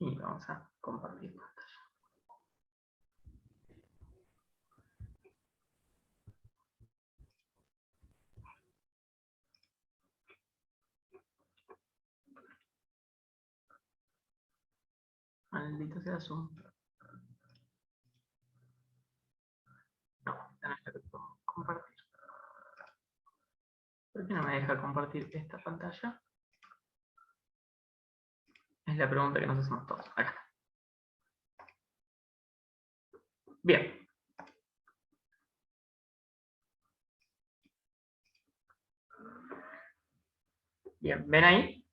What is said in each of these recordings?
Y vamos a compartir pantalla. Maldito sea Zoom. No, ya no es lo que puedo compartir. ¿Por qué no me deja compartir esta pantalla? Es la pregunta que nos hacemos todos. Acá. Bien. Bien, ¿ven ahí?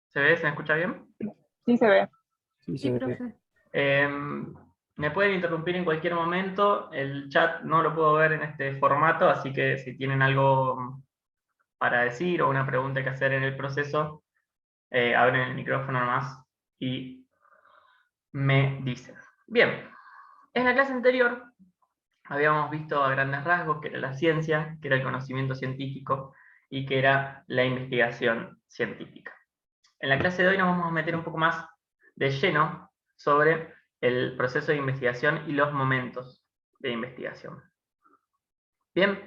¿Se ve? ¿Se me escucha bien? Sí, se ve. Sí, profe. Me pueden interrumpir en cualquier momento. El chat no lo puedo ver en este formato, así que si tienen algo para decir o una pregunta que hacer en el proceso, abren el micrófono nomás y me dicen. Bien, en la clase anterior habíamos visto a grandes rasgos que era la ciencia, que era el conocimiento científico y que era la investigación científica. En la clase de hoy nos vamos a meter un poco más de lleno sobre el proceso de investigación y los momentos de investigación. Bien,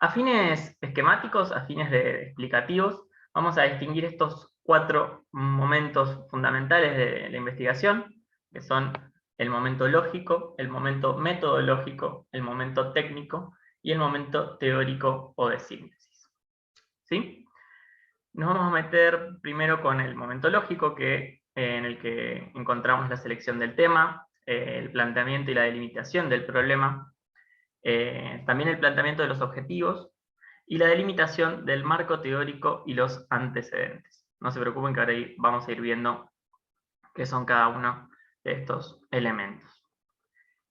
a fines esquemáticos, a fines de explicativos, vamos a distinguir estos 4 momentos fundamentales de la investigación, que son el momento lógico, el momento metodológico, el momento técnico y el momento teórico o de síntesis. ¿Sí? Nos vamos a meter primero con el momento lógico, en el que encontramos la selección del tema, el planteamiento y la delimitación del problema, también el planteamiento de los objetivos y la delimitación del marco teórico y los antecedentes. No se preocupen que ahora vamos a ir viendo qué son cada uno de estos elementos.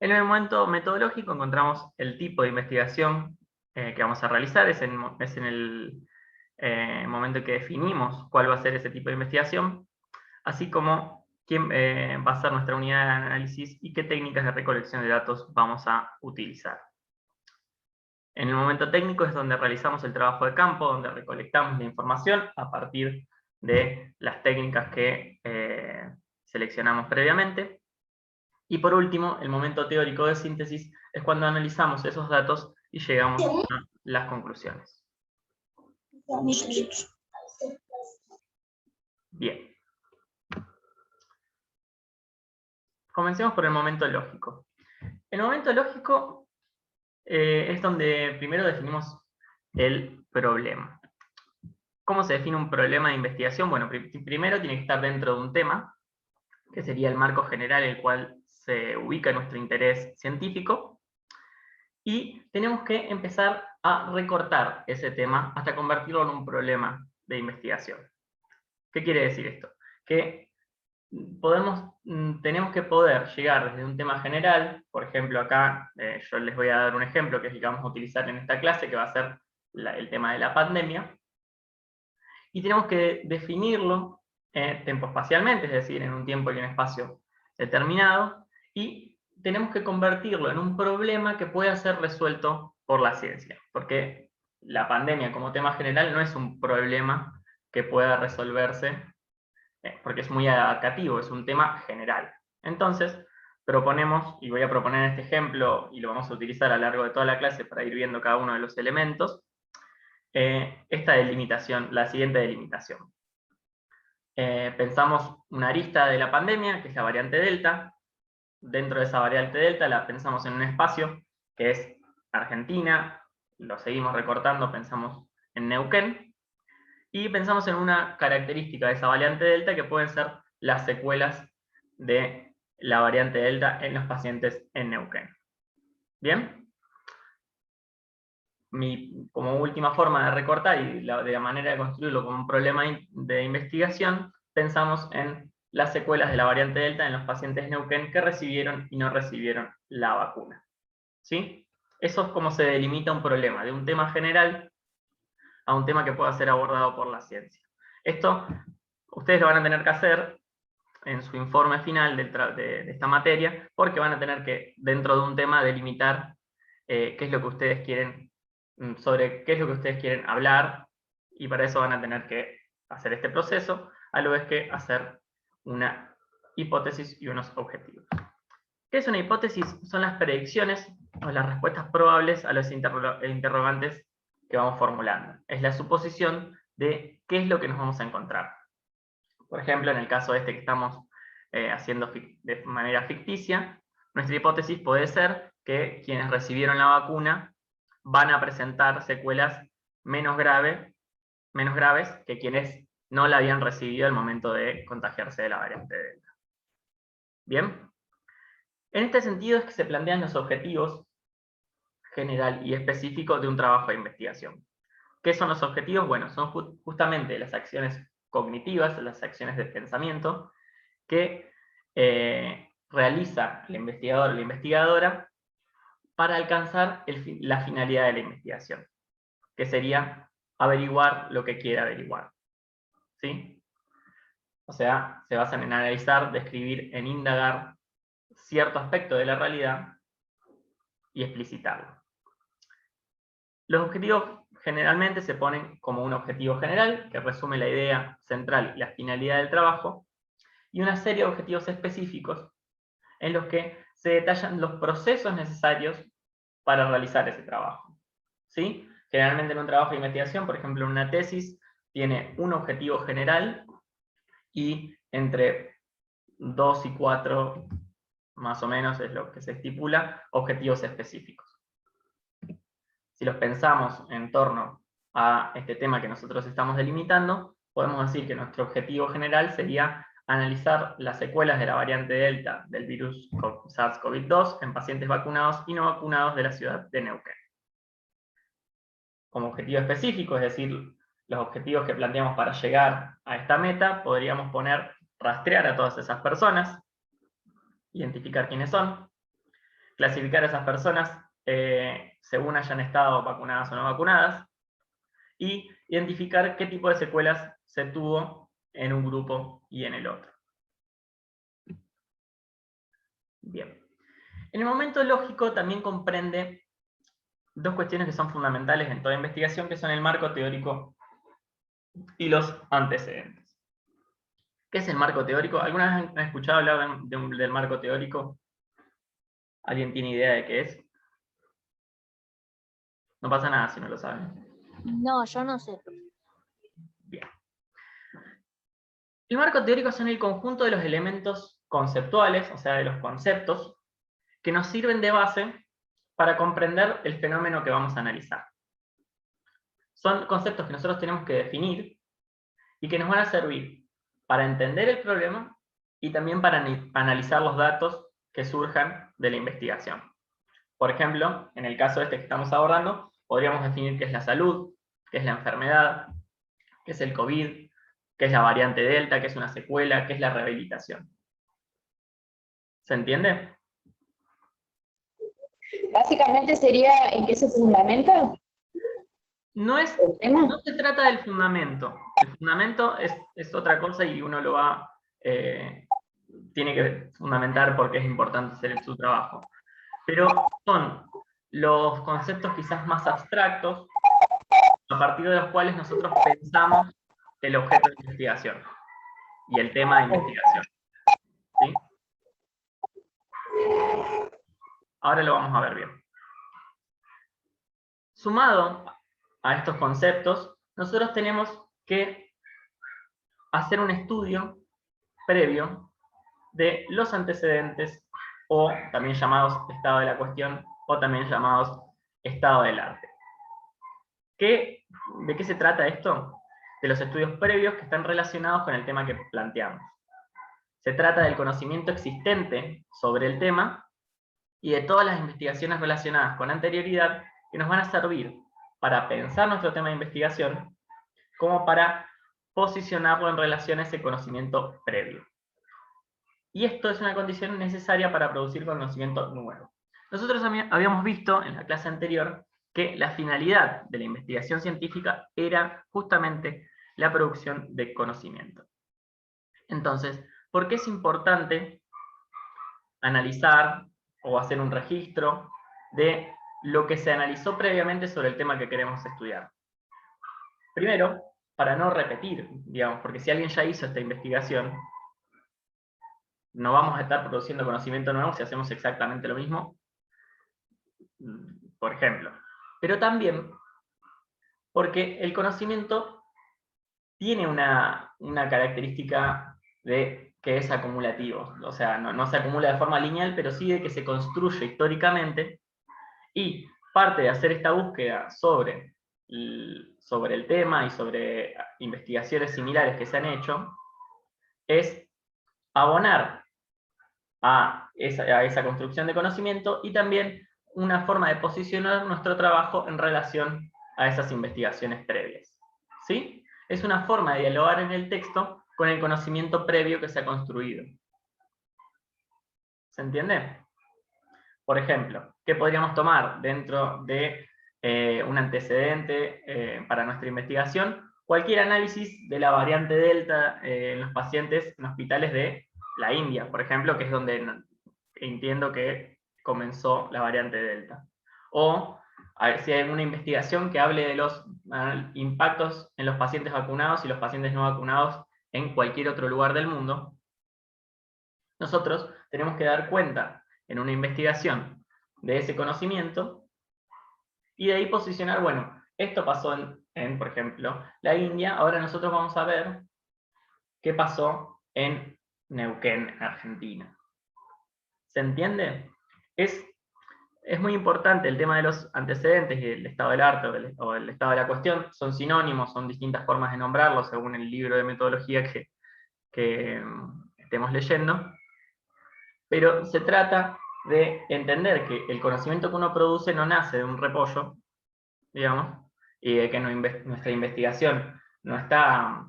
En el momento metodológico encontramos el tipo de investigación que vamos a realizar, es en el momento en que definimos cuál va a ser ese tipo de investigación, así como quién va a ser nuestra unidad de análisis y qué técnicas de recolección de datos vamos a utilizar. En el momento técnico es donde realizamos el trabajo de campo, donde recolectamos la información a partir de las técnicas que seleccionamos previamente. Y por último, el momento teórico de síntesis es cuando analizamos esos datos y llegamos a las conclusiones. Bien. Comencemos por el momento lógico. El momento lógico es donde primero definimos el problema. ¿Cómo se define un problema de investigación? Bueno, primero tiene que estar dentro de un tema, que sería el marco general en el cual se ubica nuestro interés científico, y tenemos que empezar a recortar ese tema hasta convertirlo en un problema de investigación. ¿Qué quiere decir esto? Que tenemos que poder llegar desde un tema general, por ejemplo acá yo les voy a dar un ejemplo que es el que vamos a utilizar en esta clase, que va a ser el tema de la pandemia, y tenemos que definirlo tempoespacialmente, es decir, en un tiempo y un espacio determinado, y tenemos que convertirlo en un problema que pueda ser resuelto por la ciencia, porque la pandemia como tema general no es un problema que pueda resolverse porque es muy abarcativo, es un tema general. Entonces, proponemos, y voy a proponer este ejemplo, y lo vamos a utilizar a lo largo de toda la clase para ir viendo cada uno de los elementos, esta delimitación, la siguiente delimitación. Pensamos una arista de la pandemia, que es la variante Delta. Dentro de esa variante Delta la pensamos en un espacio que es Argentina, lo seguimos recortando, pensamos en Neuquén, y pensamos en una característica de esa variante Delta que pueden ser las secuelas de la variante Delta en los pacientes en Neuquén. ¿Bien? Como última forma de recortar y de la manera de construirlo como un problema de investigación, pensamos en las secuelas de la variante Delta en los pacientes Neuquén que recibieron y no recibieron la vacuna. ¿Sí? Eso es como se delimita un problema, de un tema general a un tema que pueda ser abordado por la ciencia. Esto ustedes lo van a tener que hacer en su informe final de esta materia, porque van a tener que, dentro de un tema, delimitar qué es lo que ustedes quieren, sobre qué es lo que ustedes quieren hablar, y para eso van a tener que hacer este proceso. a lo vez que hacer una hipótesis y unos objetivos. ¿Qué es una hipótesis? Son las predicciones o las respuestas probables a los interrogantes que vamos formulando. Es la suposición de qué es lo que nos vamos a encontrar. Por ejemplo, en el caso este que estamos haciendo de manera ficticia, nuestra hipótesis puede ser que quienes recibieron la vacuna van a presentar secuelas menos graves que quienes no la habían recibido al momento de contagiarse de la variante Delta. ¿Bien? En este sentido es que se plantean los objetivos general y específico de un trabajo de investigación. ¿Qué son los objetivos? Bueno, son justamente las acciones cognitivas, las acciones de pensamiento, que realiza el investigador o la investigadora para alcanzar la finalidad de la investigación, que sería averiguar lo que quiere averiguar. ¿Sí? O sea, se basan en analizar, describir, en indagar cierto aspecto de la realidad y explicitarlo. Los objetivos generalmente se ponen como un objetivo general, que resume la idea central y la finalidad del trabajo, y una serie de objetivos específicos en los que se detallan los procesos necesarios para realizar ese trabajo. ¿Sí? Generalmente en un trabajo de investigación, por ejemplo en una tesis, tiene un objetivo general y entre 2 y 4, más o menos es lo que se estipula, objetivos específicos. Si los pensamos en torno a este tema que nosotros estamos delimitando, podemos decir que nuestro objetivo general sería analizar las secuelas de la variante Delta del virus SARS-CoV-2 en pacientes vacunados y no vacunados de la ciudad de Neuquén. Como objetivo específico, es decir, los objetivos que planteamos para llegar a esta meta, podríamos poner rastrear a todas esas personas, identificar quiénes son, clasificar a esas personas según hayan estado vacunadas o no vacunadas, y identificar qué tipo de secuelas se tuvo en un grupo y en el otro. Bien. El momento lógico también comprende dos cuestiones que son fundamentales en toda investigación, que son el marco teórico y los antecedentes. ¿Qué es el marco teórico? ¿Alguna vez han escuchado hablar del marco teórico? ¿Alguien tiene idea de qué es? No pasa nada si no lo saben. No, yo no sé. Bien. El marco teórico son el conjunto de los elementos conceptuales, o sea, de los conceptos, que nos sirven de base para comprender el fenómeno que vamos a analizar. Son conceptos que nosotros tenemos que definir y que nos van a servir para entender el problema y también para analizar los datos que surjan de la investigación. Por ejemplo, en el caso este que estamos abordando, podríamos definir qué es la salud, qué es la enfermedad, qué es el COVID, qué es la variante Delta, qué es una secuela, qué es la rehabilitación. ¿Se entiende? Básicamente sería en qué se fundamenta No el tema. se trata del fundamento. El fundamento es otra cosa y uno lo va, tiene que fundamentar porque es importante hacer su trabajo. Pero son los conceptos quizás más abstractos a partir de los cuales nosotros pensamos el objeto de investigación y el tema de investigación. ¿Sí? Ahora lo vamos a ver bien. Sumado a estos conceptos, nosotros tenemos que hacer un estudio previo de los antecedentes, o también llamados estado de la cuestión, o también llamados estado del arte. ¿De qué se trata esto? De los estudios previos que están relacionados con el tema que planteamos. Se trata del conocimiento existente sobre el tema y de todas las investigaciones relacionadas con anterioridad que nos van a servir para pensar nuestro tema de investigación como para posicionarlo en relación a ese conocimiento previo. Y esto es una condición necesaria para producir conocimiento nuevo. Nosotros habíamos visto en la clase anterior que la finalidad de la investigación científica era justamente la producción de conocimiento. Entonces, ¿por qué es importante analizar o hacer un registro de lo que se analizó previamente sobre el tema que queremos estudiar? Primero, para no repetir, digamos, porque si alguien ya hizo esta investigación, no vamos a estar produciendo conocimiento nuevo si hacemos exactamente lo mismo, por ejemplo. Pero también porque el conocimiento tiene una característica de que es acumulativo, o sea, no se acumula de forma lineal, pero sí de que se construye históricamente, y parte de hacer esta búsqueda sobre el tema y sobre investigaciones similares que se han hecho, es abonar a esa construcción de conocimiento y también una forma de posicionar nuestro trabajo en relación a esas investigaciones previas. ¿Sí? Es una forma de dialogar en el texto con el conocimiento previo que se ha construido. ¿Se entiende? Por ejemplo, ¿qué podríamos tomar dentro de un antecedente para nuestra investigación? Cualquier análisis de la variante Delta en los pacientes en hospitales de la India, por ejemplo, que es donde entiendo que comenzó la variante Delta. O a ver si hay alguna investigación que hable de los impactos en los pacientes vacunados y los pacientes no vacunados en cualquier otro lugar del mundo. Nosotros tenemos que dar cuenta en una investigación de ese conocimiento y de ahí posicionar, bueno, esto pasó por ejemplo, la India, ahora nosotros vamos a ver qué pasó en Neuquén, Argentina. ¿Se entiende? Es muy importante el tema de los antecedentes y el estado del arte o el estado de la cuestión. Son sinónimos, son distintas formas de nombrarlos según el libro de metodología que estemos leyendo. Pero se trata de entender que el conocimiento que uno produce no nace de un repollo, digamos, y de que nuestra investigación no está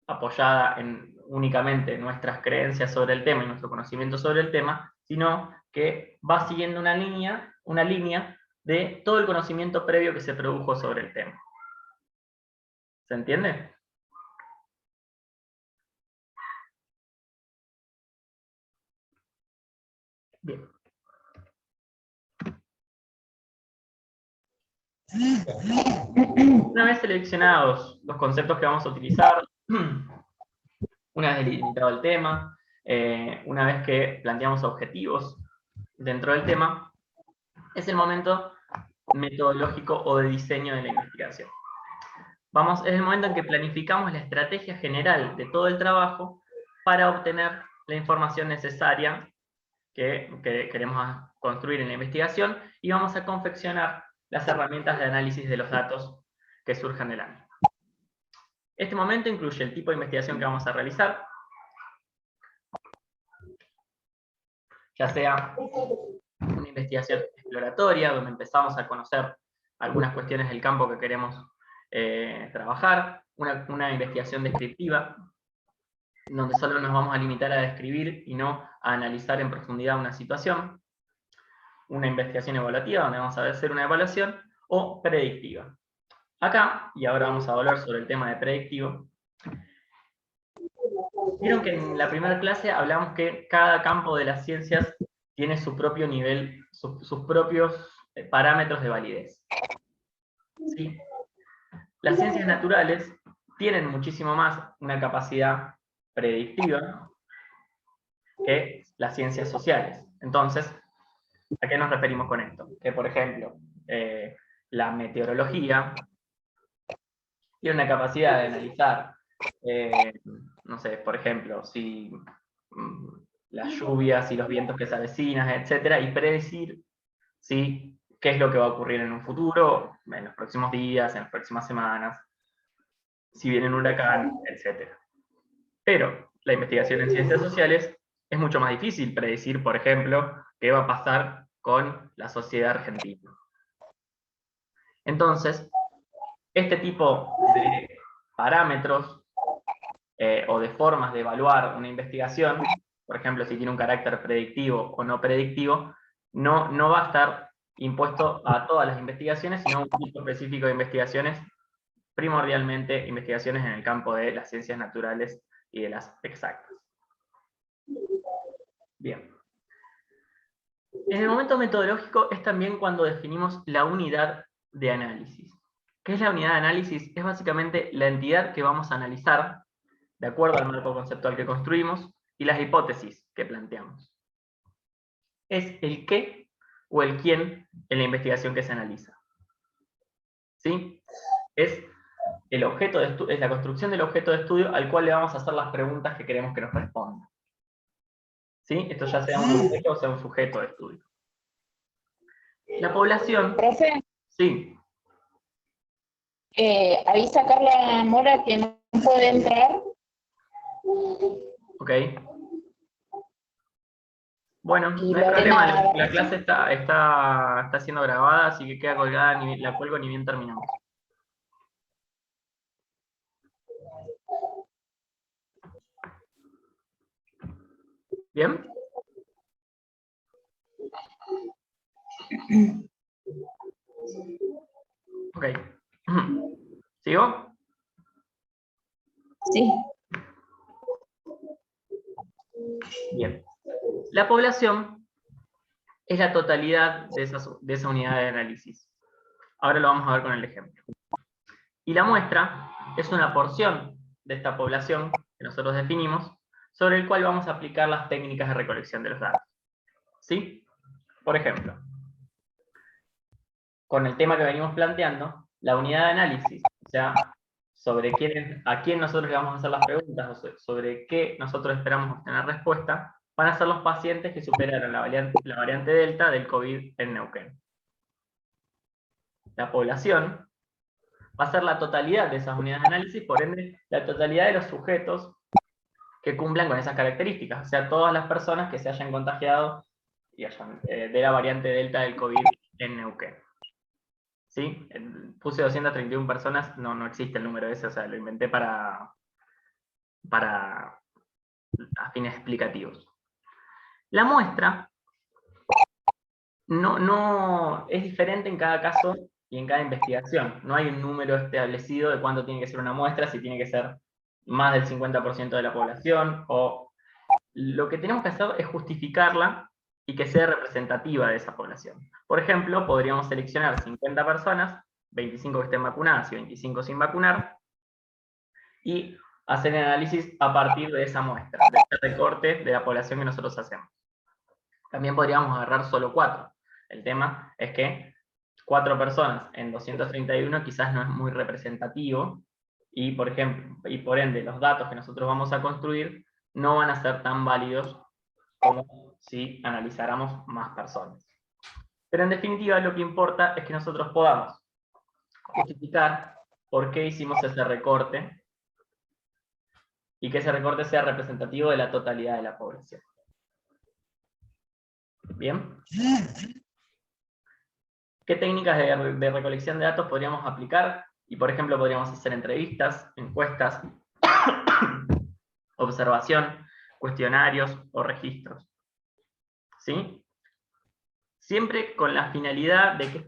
apoyada únicamente en nuestras creencias sobre el tema y nuestro conocimiento sobre el tema, sino que va siguiendo una línea de todo el conocimiento previo que se produjo sobre el tema. ¿Se entiende? Bien. Una vez seleccionados los conceptos que vamos a utilizar, una vez delimitado el tema, una vez que planteamos objetivos dentro del tema, es el momento metodológico o de diseño de la investigación. Es el momento en que planificamos la estrategia general de todo el trabajo para obtener la información necesaria que queremos construir en la investigación y vamos a confeccionar las herramientas de análisis de los datos que surjan del ámbito. Este momento incluye el tipo de investigación que vamos a realizar, ya sea una investigación exploratoria, donde empezamos a conocer algunas cuestiones del campo que queremos trabajar, una investigación descriptiva, donde solo nos vamos a limitar a describir y no a analizar en profundidad una situación, una investigación evaluativa, donde vamos a hacer una evaluación, o predictiva. Acá, y ahora vamos a volver sobre el tema de predictivo, vieron que en la primera clase hablamos que cada campo de las ciencias tiene su propio nivel, sus propios parámetros de validez. ¿Sí? Las ciencias naturales tienen muchísimo más una capacidad predictiva que las ciencias sociales. Entonces, ¿a qué nos referimos con esto? Que, por ejemplo, la meteorología tiene una capacidad de analizar, no sé, por ejemplo, si las lluvias y los vientos que se avecinan, etcétera, y predecir qué es lo que va a ocurrir en un futuro, en los próximos días, en las próximas semanas, si viene un huracán, etcétera. Pero la investigación en ciencias sociales es mucho más difícil predecir, por ejemplo, qué va a pasar con la sociedad argentina. Entonces, este tipo de parámetros o de formas de evaluar una investigación, por ejemplo, si tiene un carácter predictivo o no predictivo, no va a estar impuesto a todas las investigaciones, sino a un tipo específico de investigaciones, primordialmente investigaciones en el campo de las ciencias naturales y de las exactas. Bien. En el momento metodológico es también cuando definimos la unidad de análisis. ¿Qué es la unidad de análisis? Es básicamente la entidad que vamos a analizar de acuerdo al marco conceptual que construimos y las hipótesis que planteamos. Es el qué o el quién en la investigación que se analiza. ¿Sí? Es el objeto de es la construcción del objeto de estudio al cual le vamos a hacer las preguntas que queremos que nos responda. ¿Sí? Esto ya sea un objeto o sea un sujeto de estudio. La población... Profe, Sí. avisa a Carla Mora que no puede entrar. Ok. Bueno, Y no hay problema, Lorena, la clase está siendo grabada, así que queda colgada, la cuelgo ni bien terminamos. ¿Bien? Ok. ¿Sigo? sí. Bien. La población es la totalidad de esa unidad de análisis. Ahora lo vamos a ver con el ejemplo. Y la muestra es una porción de esta población que nosotros definimos, sobre el cual vamos a aplicar las técnicas de recolección de los datos. ¿Sí? Por ejemplo, con el tema que venimos planteando, la unidad de análisis, o sea, sobre a quién nosotros le vamos a hacer las preguntas, o sobre qué nosotros esperamos obtener respuesta, van a ser los pacientes que superaron la variante Delta del COVID en Neuquén. La población va a ser la totalidad de esas unidades de análisis, por ende, la totalidad de los sujetos que cumplan con esas características, o sea, todas las personas que se hayan contagiado de la variante Delta del COVID en Neuquén. ¿Sí? Puse 231 personas, no existe el número ese, o sea, lo inventé para a fines explicativos. La muestra no es diferente en cada caso y en cada investigación. No hay un número establecido de cuánto tiene que ser una muestra, si tiene que ser más del 50% de la población, o lo que tenemos que hacer es justificarla y que sea representativa de esa población. Por ejemplo, podríamos seleccionar 50 personas, 25 que estén vacunadas y 25 sin vacunar, y hacer el análisis a partir de esa muestra, de ese recorte de la población que nosotros hacemos. También podríamos agarrar solo 4. El tema es que 4 personas en 231 quizás no es muy representativo, y por ende los datos que nosotros vamos a construir no van a ser tan válidos como si analizáramos más personas. Pero en definitiva lo que importa es que nosotros podamos justificar por qué hicimos ese recorte y que ese recorte sea representativo de la totalidad de la población. ¿Bien? ¿Qué técnicas de recolección de datos podríamos aplicar? Y por ejemplo podríamos hacer entrevistas, encuestas, observación, cuestionarios o registros. ¿Sí? Siempre con la finalidad de que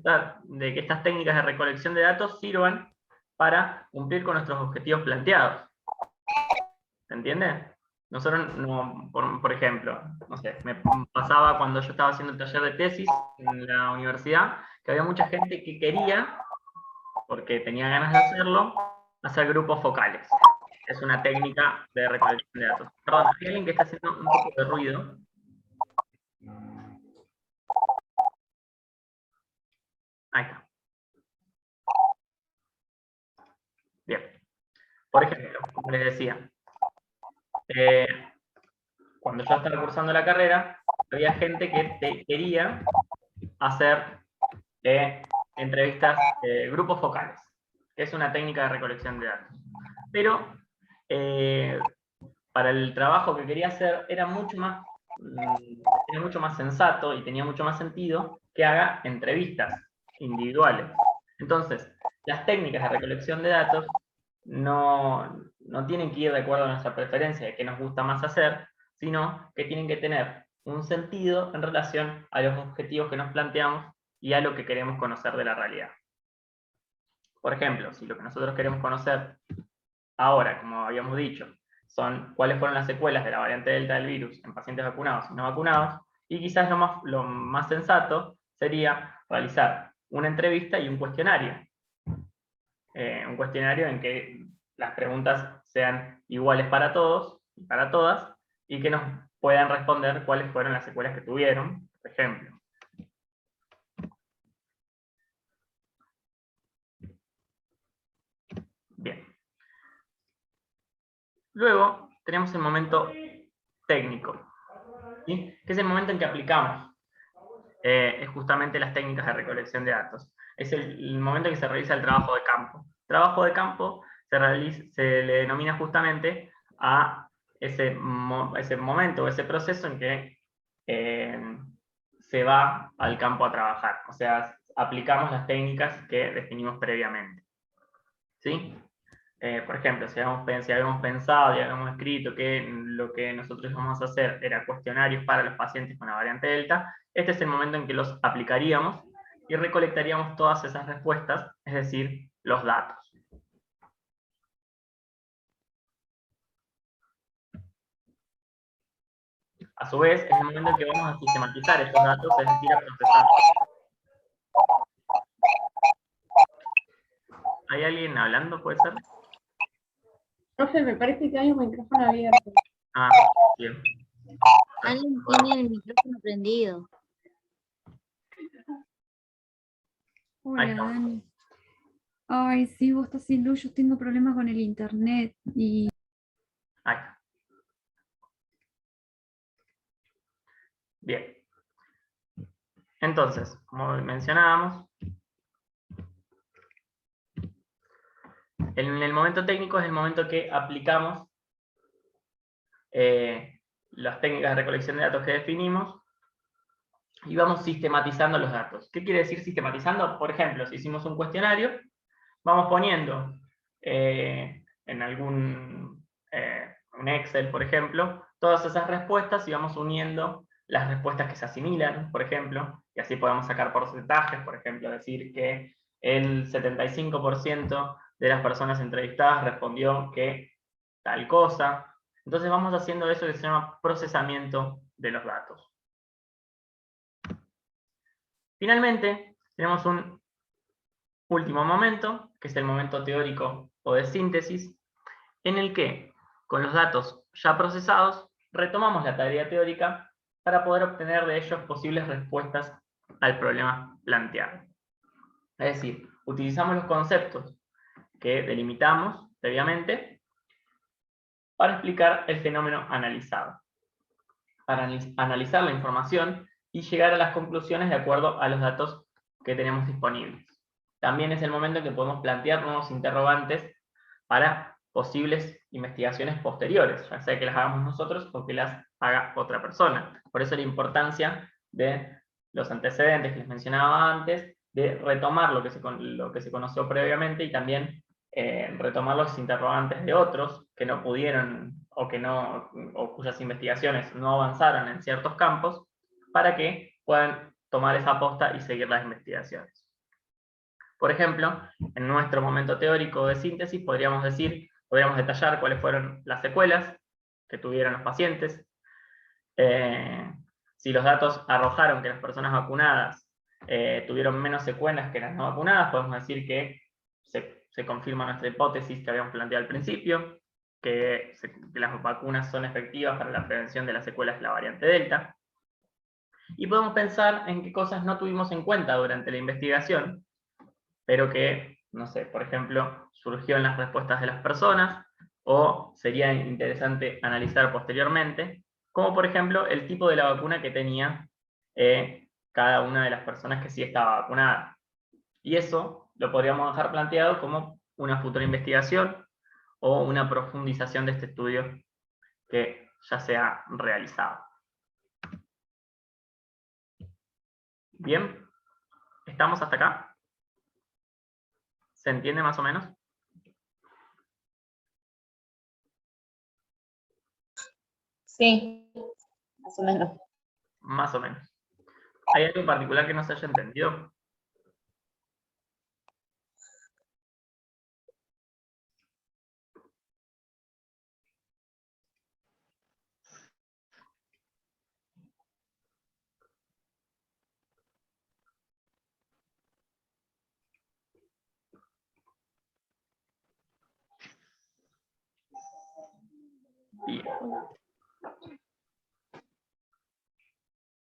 estas técnicas de recolección de datos sirvan para cumplir con nuestros objetivos planteados. ¿Se entiende? Nosotros, por ejemplo, no sé, me pasaba cuando yo estaba haciendo el taller de tesis en la universidad, que había mucha gente que quería, porque tenía ganas de hacerlo, hacer grupos focales. Es una técnica de recolección de datos. Perdón, hay alguien que está haciendo un poco de ruido. Ahí está. Bien. Por ejemplo, como les decía, cuando yo estaba cursando la carrera, había gente que quería hacer entrevistas, grupos focales, que es una técnica de recolección de datos. Pero para el trabajo que quería hacer era mucho más sensato y tenía mucho más sentido que haga entrevistas individuales. Entonces, las técnicas de recolección de datos no tienen que ir de acuerdo a nuestra preferencia de qué nos gusta más hacer, sino que tienen que tener un sentido en relación a los objetivos que nos planteamos y a lo que queremos conocer de la realidad. Por ejemplo, si lo que nosotros queremos conocer ahora, como habíamos dicho, son cuáles fueron las secuelas de la variante Delta del virus en pacientes vacunados y no vacunados, y quizás lo más sensato sería realizar una entrevista y un cuestionario. un cuestionario en que las preguntas sean iguales para todos y para todas, y que nos puedan responder cuáles fueron las secuelas que tuvieron, por ejemplo. Bien. Luego tenemos el momento técnico, ¿sí? Que es el momento en que aplicamos es justamente las técnicas de recolección de datos. Es el momento en que se realiza el trabajo de campo. Trabajo de campo se le denomina justamente a ese momento o ese proceso en que se va al campo a trabajar. O sea, aplicamos las técnicas que definimos previamente. ¿Sí? Por ejemplo, si habíamos pensado y habíamos escrito que lo que nosotros íbamos a hacer era cuestionarios para los pacientes con la variante Delta, este es el momento en que los aplicaríamos y recolectaríamos todas esas respuestas, es decir, los datos. A su vez, es el momento en que vamos a sistematizar estos datos, es decir, a procesar. ¿Hay alguien hablando, puede ser? Profe, me parece que hay un micrófono abierto. Ah, bien. Alguien tiene el micrófono prendido. Ahí Hola, estamos. Dani. Ay, sí, vos estás sin luz, yo tengo problemas con el internet y Ahí está. Bien. Entonces, como mencionábamos, en el momento técnico es el momento que aplicamos las técnicas de recolección de datos que definimos y vamos sistematizando los datos. ¿Qué quiere decir sistematizando? Por ejemplo, si hicimos un cuestionario, vamos poniendo en un Excel, por ejemplo, todas esas respuestas y vamos uniendo las respuestas que se asimilan, por ejemplo, y así podemos sacar porcentajes, por ejemplo, decir que el 75% de las personas entrevistadas respondió que tal cosa. Entonces vamos haciendo eso que se llama procesamiento de los datos. Finalmente, tenemos un último momento, que es el momento teórico o de síntesis, en el que, con los datos ya procesados, retomamos la tarea teórica para poder obtener de ellos posibles respuestas al problema planteado. Es decir, utilizamos los conceptos que delimitamos previamente para explicar el fenómeno analizado, para analizar la información y llegar a las conclusiones de acuerdo a los datos que tenemos disponibles. También es el momento en que podemos plantear nuevos interrogantes para posibles investigaciones posteriores, ya sea que las hagamos nosotros o que las haga otra persona. Por eso la importancia de los antecedentes que les mencionaba antes, de retomar lo que se conoció previamente y también retomar los interrogantes de otros que no pudieron o cuyas investigaciones no avanzaron en ciertos campos, para que puedan tomar esa posta y seguir las investigaciones. Por ejemplo, en nuestro momento teórico de síntesis podríamos detallar cuáles fueron las secuelas que tuvieron los pacientes, si los datos arrojaron que las personas vacunadas tuvieron menos secuelas que las no vacunadas, podemos decir que se confirma nuestra hipótesis que habíamos planteado al principio, que las vacunas son efectivas para la prevención de las secuelas de la variante Delta. Y podemos pensar en qué cosas no tuvimos en cuenta durante la investigación, pero que, no sé, por ejemplo, surgió en las respuestas de las personas, o sería interesante analizar posteriormente, como por ejemplo el tipo de la vacuna que tenía cada una de las personas que sí estaba vacunada. Y eso lo podríamos dejar planteado como una futura investigación o una profundización de este estudio que ya se ha realizado. Bien, ¿estamos hasta acá? ¿Se entiende más o menos? Sí, más o menos. Más o menos. ¿Hay algo en particular que no se haya entendido? Bien.